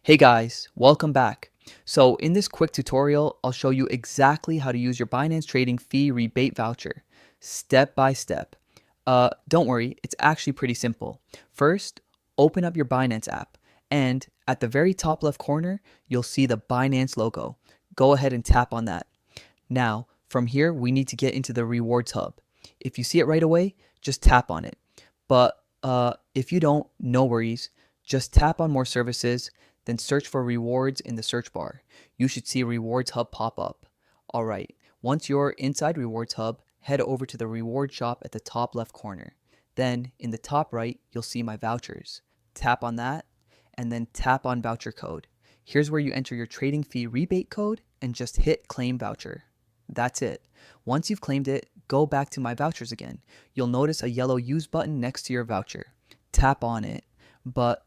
Hey guys, welcome back. So in this quick tutorial, I'll show you exactly how to use your Binance trading fee rebate voucher, step by step. Don't worry, it's actually pretty simple. First, open up your Binance app, and at the very top left corner, you'll see the Binance logo. Go ahead and tap on that. Now, from here, we need to get into the rewards hub. If you see it right away, just tap on it. But if you don't, no worries. Just tap on more services, then search for rewards in the search bar. You should see Rewards Hub pop up. All right, once you're inside Rewards Hub, head over to the reward shop at the top left corner. Then in the top right, you'll see my vouchers. Tap on that and then tap on voucher code. Here's where you enter your trading fee rebate code and just hit claim voucher. That's it. Once you've claimed it, go back to my vouchers again. You'll notice a yellow use button next to your voucher. Tap on it, but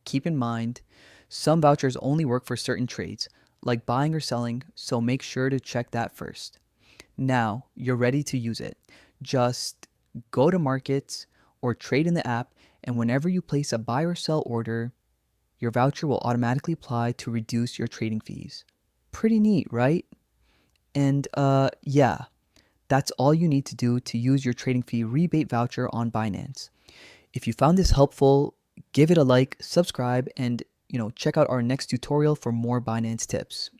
keep in mind, some vouchers only work for certain trades, like buying or selling, so make sure to check that first. Now you're ready to use it. Just go to markets or trade in the app, and whenever you place a buy or sell order, your voucher will automatically apply to reduce your trading fees. Pretty neat, right? And yeah, that's all you need to do to use your trading fee rebate voucher on Binance. If you found this helpful, give it a like, subscribe, and check out our next tutorial for more Binance tips.